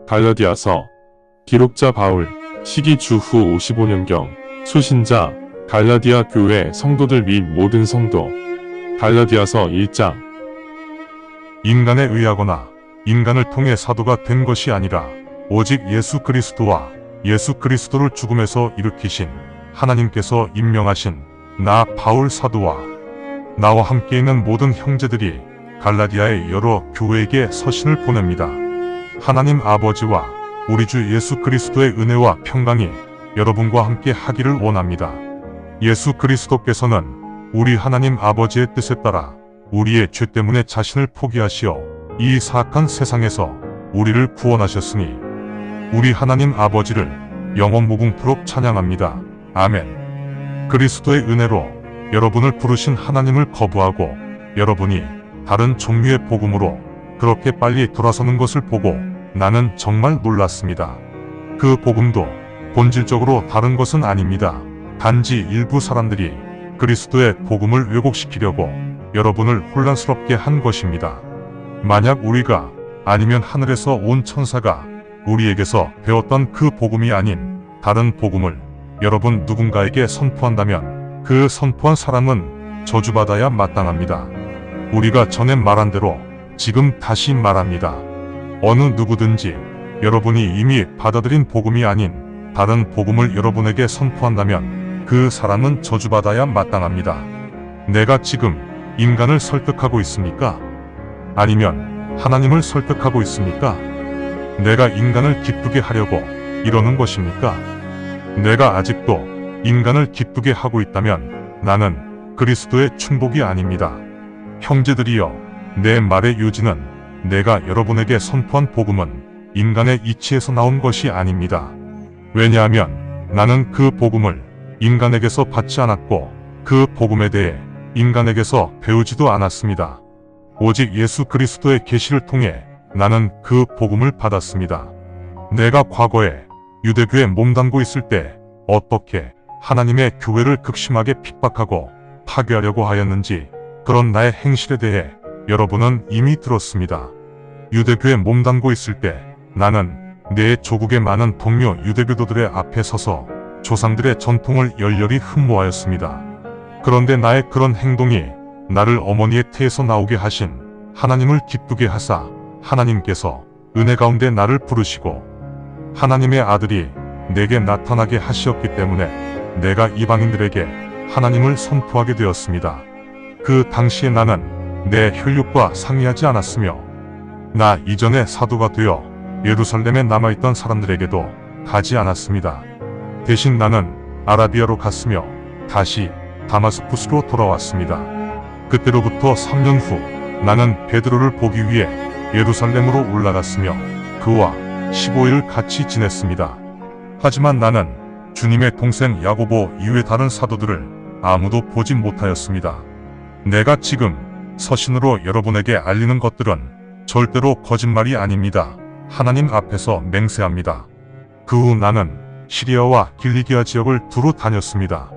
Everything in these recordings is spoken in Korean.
갈라디아서 기록자 바울 시기 주후 55년경 수신자 갈라디아 교회 성도들 및 모든 성도 갈라디아서 1장 인간에 의하거나 인간을 통해 사도가 된 것이 아니라 오직 예수 그리스도와 예수 그리스도를 죽음에서 일으키신 하나님께서 임명하신 나 바울 사도와 나와 함께 있는 모든 형제들이 갈라디아의 여러 교회에게 서신을 보냅니다. 하나님 아버지와 우리 주 예수 그리스도의 은혜와 평강이 여러분과 함께 하기를 원합니다. 예수 그리스도께서는 우리 하나님 아버지의 뜻에 따라 우리의 죄 때문에 자신을 포기하시어 이 사악한 세상에서 우리를 구원하셨으니 우리 하나님 아버지를 영원 무궁토록 찬양합니다. 아멘. 그리스도의 은혜로 여러분을 부르신 하나님을 거부하고 여러분이 다른 종류의 복음으로 그렇게 빨리 돌아서는 것을 보고 나는 정말 놀랐습니다. 그 복음도 본질적으로 다른 것은 아닙니다. 단지 일부 사람들이 그리스도의 복음을 왜곡시키려고 여러분을 혼란스럽게 한 것입니다. 만약 우리가 아니면 하늘에서 온 천사가 우리에게서 배웠던 그 복음이 아닌 다른 복음을 여러분 누군가에게 선포한다면 그 선포한 사람은 저주받아야 마땅합니다. 우리가 전에 말한 대로 지금 다시 말합니다. 어느 누구든지 여러분이 이미 받아들인 복음이 아닌 다른 복음을 여러분에게 선포한다면 그 사람은 저주받아야 마땅합니다. 내가 지금 인간을 설득하고 있습니까? 아니면 하나님을 설득하고 있습니까? 내가 인간을 기쁘게 하려고 이러는 것입니까? 내가 아직도 인간을 기쁘게 하고 있다면 나는 그리스도의 충복이 아닙니다. 형제들이여, 내 말의 요지는 내가 여러분에게 선포한 복음은 인간의 이치에서 나온 것이 아닙니다. 왜냐하면 나는 그 복음을 인간에게서 받지 않았고 그 복음에 대해 인간에게서 배우지도 않았습니다. 오직 예수 그리스도의 계시를 통해 나는 그 복음을 받았습니다. 내가 과거에 유대교에 몸담고 있을 때 어떻게 하나님의 교회를 극심하게 핍박하고 파괴하려고 하였는지 그런 나의 행실에 대해 여러분은 이미 들었습니다. 유대교에 몸담고 있을 때 나는 내 조국의 많은 동료 유대교도들의 앞에 서서 조상들의 전통을 열렬히 흠모하였습니다. 그런데 나의 그런 행동이 나를 어머니의 태에서 나오게 하신 하나님을 기쁘게 하사 하나님께서 은혜 가운데 나를 부르시고 하나님의 아들이 내게 나타나게 하시었기 때문에 내가 이방인들에게 하나님을 선포하게 되었습니다. 그 당시에 나는 내 혈육과 상의하지 않았으며 나 이전에 사도가 되어 예루살렘에 남아있던 사람들에게도 가지 않았습니다. 대신 나는 아라비아로 갔으며 다시 다마스쿠스로 돌아왔습니다. 그때로부터 3년 후 나는 베드로를 보기 위해 예루살렘으로 올라갔으며 그와 15일 같이 지냈습니다. 하지만 나는 주님의 동생 야고보 이외 다른 사도들을 아무도 보지 못하였습니다. 내가 지금 서신으로 여러분에게 알리는 것들은 절대로 거짓말이 아닙니다. 하나님 앞에서 맹세합니다. 그 후 나는 시리아와 길리기아 지역을 두루 다녔습니다.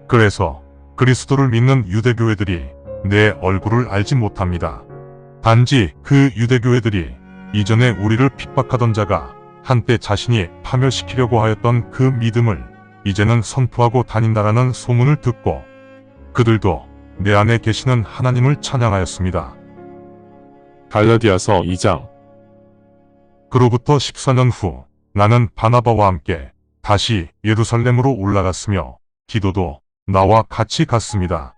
그래서 그리스도를 믿는 유대교회들이 내 얼굴을 알지 못합니다. 단지 그 유대교회들이 이전에 우리를 핍박하던 자가 한때 자신이 파멸시키려고 하였던 그 믿음을 이제는 선포하고 다닌다라는 소문을 듣고 그들도 내 안에 계시는 하나님을 찬양하였습니다. 갈라디아서 2장 그로부터 14년 후 나는 바나바와 함께 다시 예루살렘으로 올라갔으며 디도도 나와 같이 갔습니다.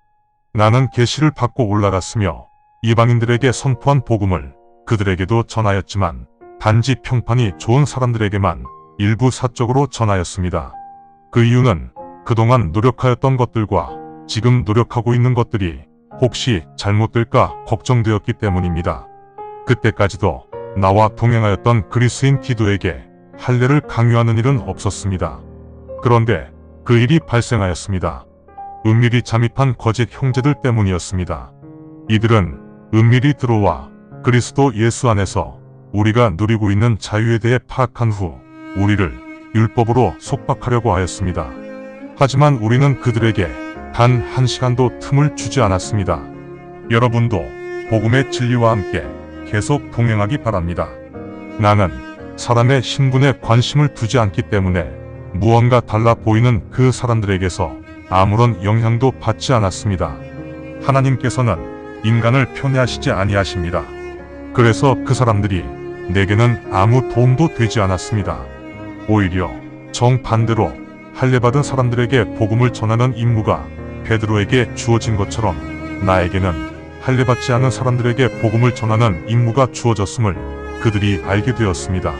나는 계시를 받고 올라갔으며 이방인들에게 선포한 복음을 그들에게도 전하였지만 단지 평판이 좋은 사람들에게만 일부 사적으로 전하였습니다. 그 이유는 그동안 노력하였던 것들과 지금 노력하고 있는 것들이 혹시 잘못될까 걱정되었기 때문입니다. 그때까지도 나와 동행하였던 그리스인 디도에게 할례를 강요하는 일은 없었습니다. 그런데 그 일이 발생하였습니다. 은밀히 잠입한 거짓 형제들 때문이었습니다. 이들은 은밀히 들어와 그리스도 예수 안에서 우리가 누리고 있는 자유에 대해 파악한 후 우리를 율법으로 속박하려고 하였습니다. 하지만 우리는 그들에게 단 한 시간도 틈을 주지 않았습니다. 여러분도 복음의 진리와 함께 계속 동행하기 바랍니다. 나는 사람의 신분에 관심을 두지 않기 때문에 무언가 달라 보이는 그 사람들에게서 아무런 영향도 받지 않았습니다. 하나님께서는 인간을 편애하시지 아니하십니다. 그래서 그 사람들이 내게는 아무 도움도 되지 않았습니다. 오히려 정반대로 할례받은 사람들에게 복음을 전하는 임무가 베드로에게 주어진 것처럼 나에게는 할례받지 않은 사람들에게 복음을 전하는 임무가 주어졌음을 그들이 알게 되었습니다.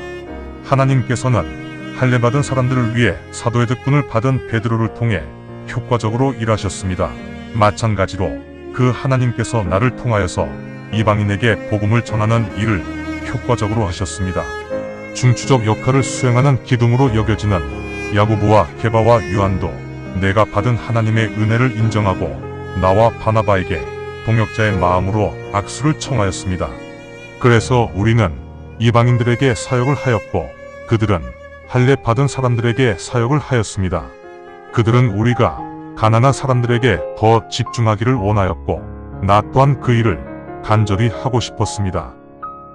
하나님께서는 할례받은 사람들을 위해 사도의 특권을 받은 베드로를 통해 효과적으로 일하셨습니다. 마찬가지로 그 하나님께서 나를 통하여서 이방인에게 복음을 전하는 일을 효과적으로 하셨습니다. 중추적 역할을 수행하는 기둥으로 여겨지는 야고보와 게바와 요한도 내가 받은 하나님의 은혜를 인정하고 나와 바나바에게 동역자의 마음으로 악수를 청하였습니다. 그래서 우리는 이방인들에게 사역을 하였고 그들은 할례 받은 사람들에게 사역을 하였습니다. 그들은 우리가 가난한 사람들에게 더 집중하기를 원하였고 나 또한 그 일을 간절히 하고 싶었습니다.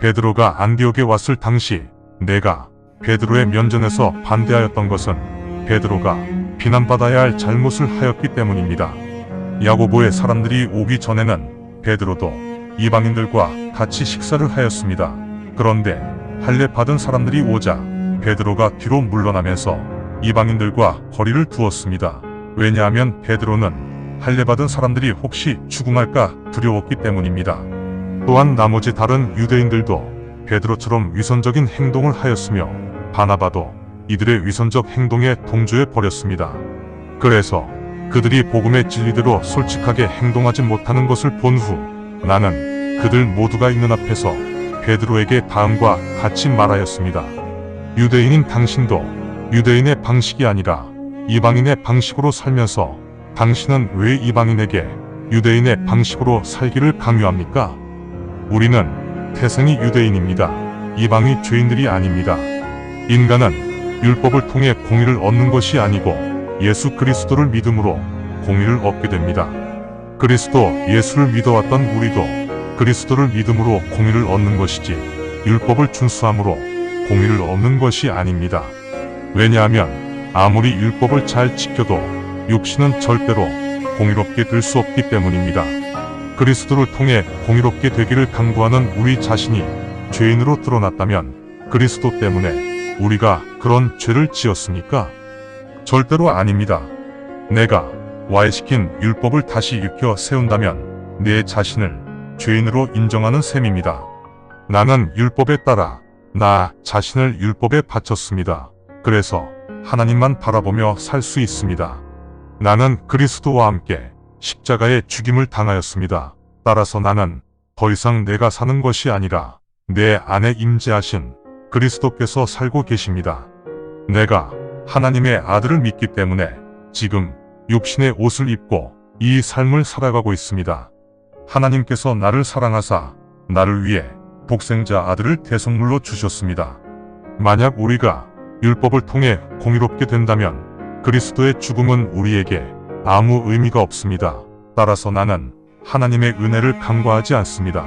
베드로가 안디옥에 왔을 당시 내가 베드로의 면전에서 반대하였던 것은 베드로가 비난받아야 할 잘못을 하였기 때문입니다. 야고보의 사람들이 오기 전에는 베드로도 이방인들과 같이 식사를 하였습니다. 그런데 할례 받은 사람들이 오자 베드로가 뒤로 물러나면서 이방인들과 거리를 두었습니다. 왜냐하면 베드로는 할례 받은 사람들이 혹시 죽음할까 두려웠기 때문입니다. 또한 나머지 다른 유대인들도 베드로처럼 위선적인 행동을 하였으며 바나바도 이들의 위선적 행동에 동조해 버렸습니다. 그래서 그들이 복음의 진리대로 솔직하게 행동하지 못하는 것을 본 후 나는 그들 모두가 있는 앞에서 베드로에게 다음과 같이 말하였습니다. 유대인인 당신도 유대인의 방식이 아니라 이방인의 방식으로 살면서 당신은 왜 이방인에게 유대인의 방식으로 살기를 강요합니까? 우리는 태생이 유대인입니다. 이방이 죄인들이 아닙니다. 인간은 율법을 통해 공의를 얻는 것이 아니고 예수 그리스도를 믿음으로 공의를 얻게 됩니다. 그리스도 예수를 믿어왔던 우리도 그리스도를 믿음으로 공의를 얻는 것이지 율법을 준수함으로 공의를 얻는 것이 아닙니다. 왜냐하면 아무리 율법을 잘 지켜도 육신은 절대로 공의롭게 될 수 없기 때문입니다. 그리스도를 통해 공의롭게 되기를 강구하는 우리 자신이 죄인으로 드러났다면 그리스도 때문에 우리가 그런 죄를 지었습니까? 절대로 아닙니다. 내가 와해시킨 율법을 다시 일으켜 세운다면 내 자신을 죄인으로 인정하는 셈입니다. 나는 율법에 따라 나 자신을 율법에 바쳤습니다. 그래서 하나님만 바라보며 살 수 있습니다. 나는 그리스도와 함께 십자가의 죽임을 당하였습니다. 따라서 나는 더 이상 내가 사는 것이 아니라 내 안에 임재하신 그리스도께서 살고 계십니다. 내가 하나님의 아들을 믿기 때문에 지금 육신의 옷을 입고 이 삶을 살아가고 있습니다. 하나님께서 나를 사랑하사 나를 위해 독생자 아들을 대성물로 주셨습니다. 만약 우리가 율법을 통해 공의롭게 된다면 그리스도의 죽음은 우리에게 아무 의미가 없습니다. 따라서 나는 하나님의 은혜를 간과하지 않습니다.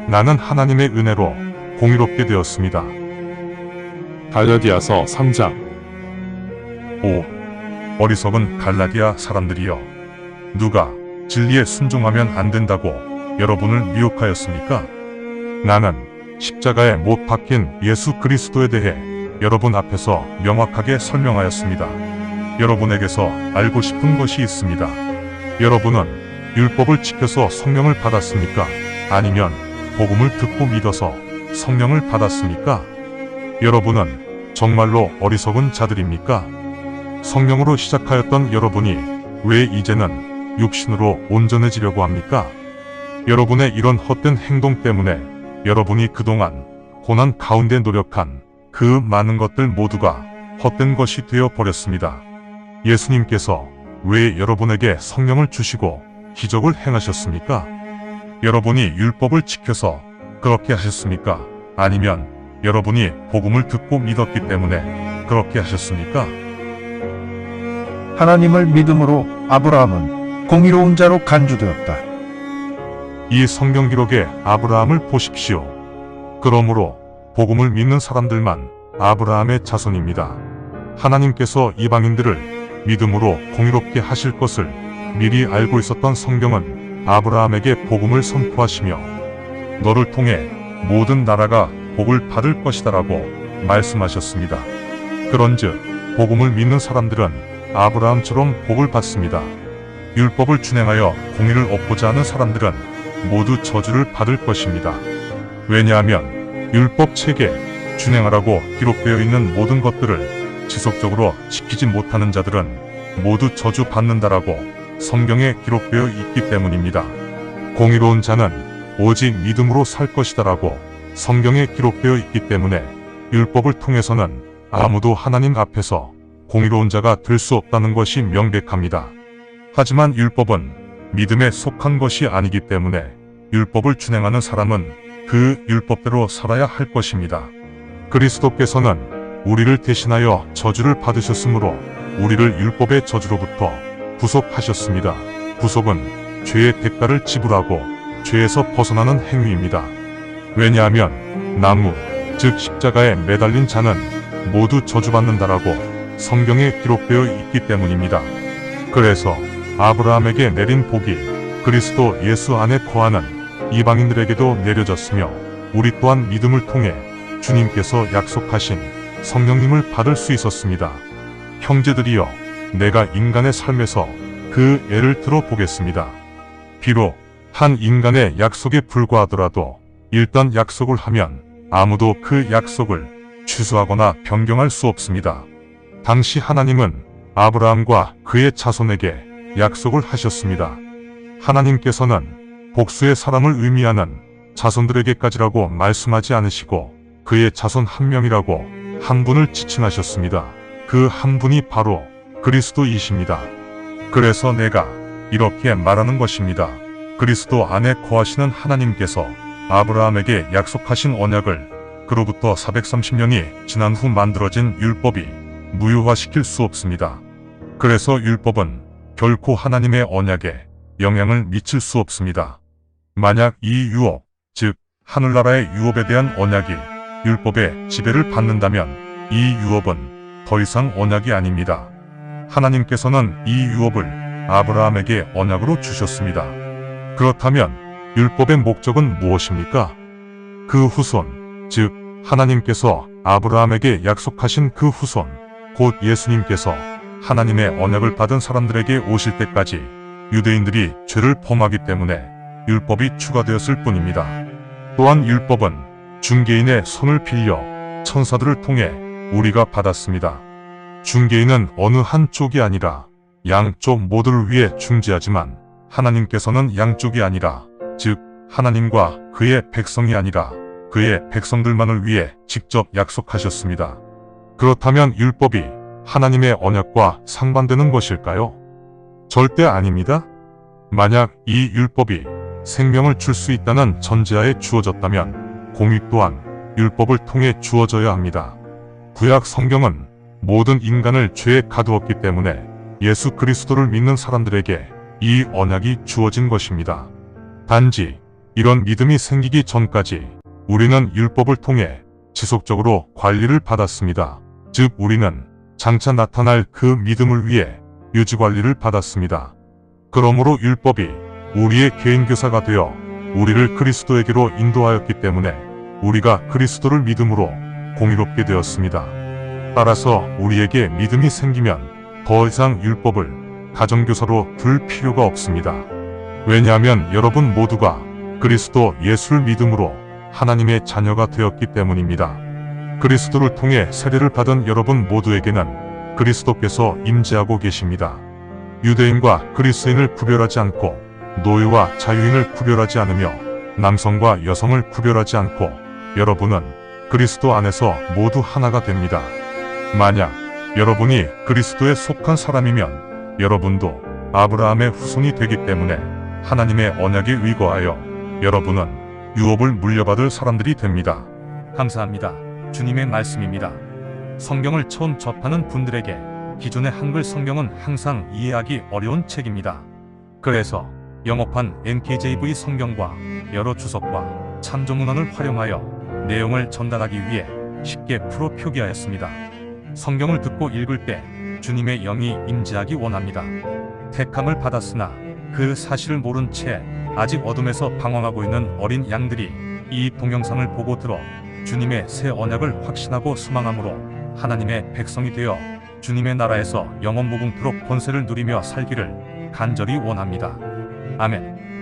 나는 하나님의 은혜로 공의롭게 되었습니다. 갈라디아서 3장 5. 어리석은 갈라디아 사람들이여, 누가 진리에 순종하면 안 된다고 여러분을 미혹하였습니까? 나는 십자가에 못 박힌 예수 그리스도에 대해 여러분 앞에서 명확하게 설명하였습니다. 여러분에게서 알고 싶은 것이 있습니다. 여러분은 율법을 지켜서 성령을 받았습니까? 아니면 복음을 듣고 믿어서 성령을 받았습니까? 여러분은 정말로 어리석은 자들입니까? 성령으로 시작하였던 여러분이 왜 이제는 육신으로 온전해지려고 합니까? 여러분의 이런 헛된 행동 때문에 여러분이 그동안 고난 가운데 노력한 그 많은 것들 모두가 헛된 것이 되어 버렸습니다. 예수님께서 왜 여러분에게 성령을 주시고 기적을 행하셨습니까? 여러분이 율법을 지켜서 그렇게 하셨습니까? 아니면 여러분이 복음을 듣고 믿었기 때문에 그렇게 하셨습니까? 하나님을 믿음으로 아브라함은 공의로운 자로 간주되었다. 이 성경 기록의 아브라함을 보십시오. 그러므로 복음을 믿는 사람들만 아브라함의 자손입니다. 하나님께서 이방인들을 믿음으로 공의롭게 하실 것을 미리 알고 있었던 성경은 아브라함에게 복음을 선포하시며 너를 통해 모든 나라가 복을 받을 것이다라고 말씀하셨습니다. 그런즉 복음을 믿는 사람들은 아브라함처럼 복을 받습니다. 율법을 준행하여 공의를 얻고자 하는 사람들은 모두 저주를 받을 것입니다. 왜냐하면 율법 체계, 준행하라고 기록되어 있는 모든 것들을 지속적으로 지키지 못하는 자들은 모두 저주받는다라고 성경에 기록되어 있기 때문입니다. 공의로운 자는 오직 믿음으로 살 것이다라고 성경에 기록되어 있기 때문에 율법을 통해서는 아무도 하나님 앞에서 공의로운 자가 될 수 없다는 것이 명백합니다. 하지만 율법은 믿음에 속한 것이 아니기 때문에 율법을 준행하는 사람은 그 율법대로 살아야 할 것입니다. 그리스도께서는 우리를 대신하여 저주를 받으셨으므로 우리를 율법의 저주로부터 구속하셨습니다. 구속은 죄의 대가를 지불하고 죄에서 벗어나는 행위입니다. 왜냐하면 나무, 즉 십자가에 매달린 자는 모두 저주받는다라고 성경에 기록되어 있기 때문입니다. 그래서 아브라함에게 내린 복이 그리스도 예수 안에 거하는 이방인들에게도 내려졌으며 우리 또한 믿음을 통해 주님께서 약속하신 성령님을 받을 수 있었습니다. 형제들이여, 내가 인간의 삶에서 그 예를 들어보겠습니다. 비록 한 인간의 약속에 불과하더라도 일단 약속을 하면 아무도 그 약속을 취소하거나 변경할 수 없습니다. 당시 하나님은 아브라함과 그의 자손에게 약속을 하셨습니다. 하나님께서는 복수의 사람을 의미하는 자손들에게까지라고 말씀하지 않으시고 그의 자손 한 명이라고 한 분을 지칭하셨습니다. 그 한 분이 바로 그리스도이십니다. 그래서 내가 이렇게 말하는 것입니다. 그리스도 안에 거하시는 하나님께서 아브라함에게 약속하신 언약을 그로부터 430년이 지난 후 만들어진 율법이 무효화시킬 수 없습니다. 그래서 율법은 결코 하나님의 언약에 영향을 미칠 수 없습니다. 만약 이 유업, 즉 하늘나라의 유업에 대한 언약이 율법의 지배를 받는다면 이 유업은 더 이상 언약이 아닙니다. 하나님께서는 이 유업을 아브라함에게 언약으로 주셨습니다. 그렇다면 율법의 목적은 무엇입니까? 그 후손, 즉 하나님께서 아브라함에게 약속하신 그 후손, 곧 예수님께서 하나님의 언약을 받은 사람들에게 오실 때까지 유대인들이 죄를 범하기 때문에 율법이 추가되었을 뿐입니다. 또한 율법은 중개인의 손을 빌려 천사들을 통해 우리가 받았습니다. 중개인은 어느 한쪽이 아니라 양쪽 모두를 위해 중재하지만 하나님께서는 양쪽이 아니라, 즉 하나님과 그의 백성이 아니라 그의 백성들만을 위해 직접 약속하셨습니다. 그렇다면 율법이 하나님의 언약과 상반되는 것일까요? 절대 아닙니다. 만약 이 율법이 생명을 줄 수 있다는 전제하에 주어졌다면 공의 또한 율법을 통해 주어져야 합니다. 구약 성경은 모든 인간을 죄에 가두었기 때문에 예수 그리스도를 믿는 사람들에게 이 언약이 주어진 것입니다. 단지 이런 믿음이 생기기 전까지 우리는 율법을 통해 지속적으로 관리를 받았습니다. 즉 우리는 장차 나타날 그 믿음을 위해 유지관리를 받았습니다. 그러므로 율법이 우리의 개인교사가 되어 우리를 그리스도에게로 인도하였기 때문에 우리가 그리스도를 믿음으로 공의롭게 되었습니다. 따라서 우리에게 믿음이 생기면 더 이상 율법을 가정교사로 둘 필요가 없습니다. 왜냐하면 여러분 모두가 그리스도 예수를 믿음으로 하나님의 자녀가 되었기 때문입니다. 그리스도를 통해 세례를 받은 여러분 모두에게는 그리스도께서 임재하고 계십니다. 유대인과 그리스인을 구별하지 않고 노예와 자유인을 구별하지 않으며 남성과 여성을 구별하지 않고 여러분은 그리스도 안에서 모두 하나가 됩니다. 만약 여러분이 그리스도에 속한 사람이면 여러분도 아브라함의 후손이 되기 때문에 하나님의 언약에 의거하여 여러분은 유업을 물려받을 사람들이 됩니다. 감사합니다. 주님의 말씀입니다. 성경을 처음 접하는 분들에게 기존의 한글 성경은 항상 이해하기 어려운 책입니다. 그래서 영어판 NKJV 성경과 여러 주석과 참조문헌을 활용하여 내용을 전달하기 위해 쉽게 풀어 표기하였습니다. 성경을 듣고 읽을 때 주님의 영이 임재하기 원합니다. 택함을 받았으나 그 사실을 모른 채 아직 어둠에서 방황하고 있는 어린 양들이 이 동영상을 보고 들어 주님의 새 언약을 확신하고 소망함으로 하나님의 백성이 되어 주님의 나라에서 영원 무궁토록 권세를 누리며 살기를 간절히 원합니다. 아멘.